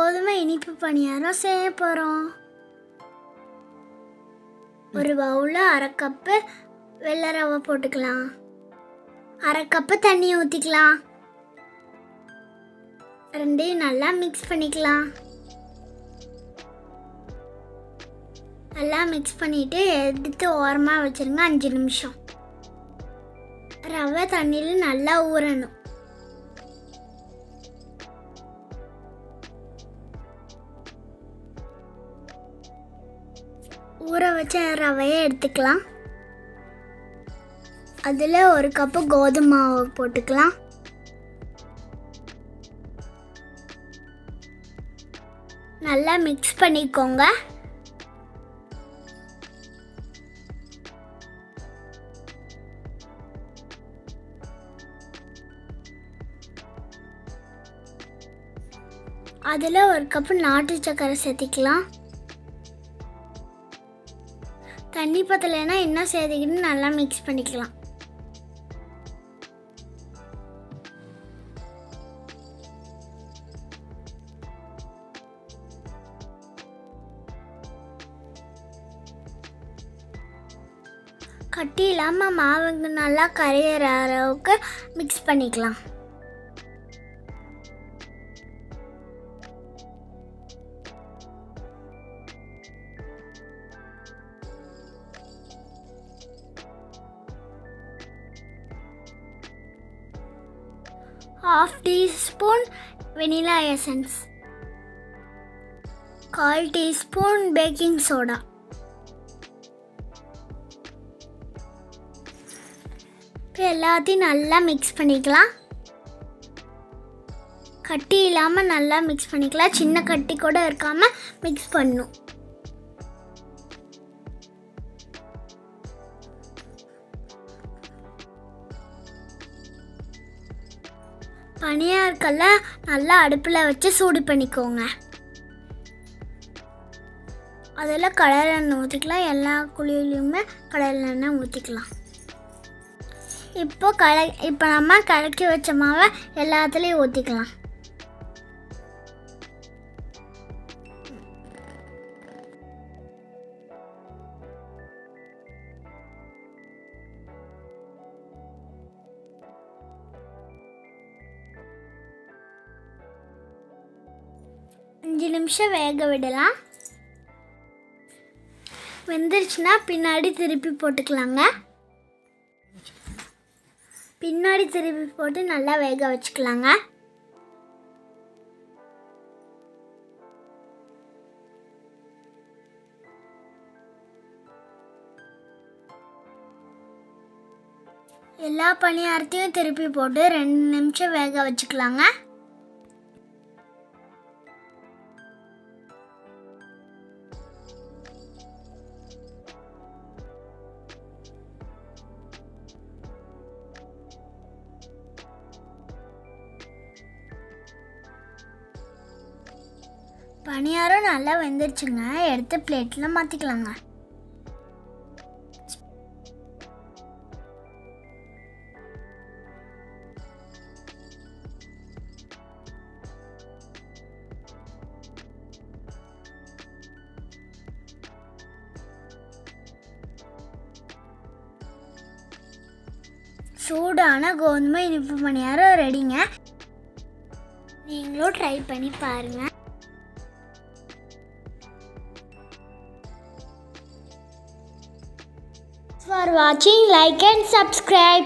கோதுமை இனிப்பு பணியாரம் செய்ய போகிறோம். ஒரு பவுலில் 1/2 கப்பு வெள்ளை ரவை போட்டுக்கலாம். 1/2 கப்பு தண்ணி ஊற்றிக்கலாம். ரெண்டையும் நல்லா மிக்ஸ் பண்ணிக்கலாம். நல்லா மிக்ஸ் பண்ணிவிட்டு எடுத்து ஓரமாக வச்சுருங்க. 5 நிமிஷம் ரவை தண்ணியில் நல்லா ஊறணும். ஊற வச்ச ரவையை எடுத்துக்கலாம். அதில் 1 கப்பு கோதுமை மாவு போட்டுக்கலாம். நல்லா மிக்ஸ் பண்ணிக்கோங்க. அதில் 1 கப்பு நாட்டு சர்க்கரை சேர்த்திக்கலாம். தண்ணி பத்தலைன்னா இன்னும் சேர்த்துக்கிட்டு நல்லா மிக்ஸ் பண்ணிக்கலாம். கட்டி இல்லாமல் மாவுக்கு நல்லா கரையிற அளவுக்கு மிக்ஸ் பண்ணிக்கலாம். ½ teaspoon vanilla essence, 1/4 teaspoon baking soda, எல்லாத்தையும் நல்லா மிக்ஸ் பண்ணிக்கலாம். கட்டி இல்லாமல் நல்லா மிக்ஸ் பண்ணிக்கலாம். சின்ன கட்டி கூட இருக்காமல் மிக்ஸ் பண்ணணும். பனியாரக்கல்ல நல்லா அடுப்பில் வச்சு சூடு பண்ணிக்கோங்க. அதில் கடலை எண்ணெய் ஊற்றிக்கலாம். எல்லா குழியிலையுமே கடலை எண்ணெய் ஊற்றிக்கலாம். இப்போ நம்ம கலக்கி வச்ச மாவை எல்லாத்துலேயும் ஊற்றிக்கலாம். அஞ்சு நிமிஷம் வேக விடலாம். வெந்துருச்சுன்னா பின்னாடி திருப்பி போட்டுக்கலாங்க. பின்னாடி திருப்பி போட்டு நல்லா வேக வச்சுக்கலாங்க. எல்லா பணியாரத்தையும் திருப்பி போட்டு 2 நிமிஷம் வேக வச்சுக்கலாங்க. பணியாரம் நல்லா வெந்துருச்சுங்க. எடுத்து பிளேட்டில் மாற்றிக்கலாங்க. சூடான கோதுமை இனிப்பு பணியாரம் ரெடிங்க. நீங்களும் ட்ரை பண்ணி பாருங்கள். For watching, like and subscribe.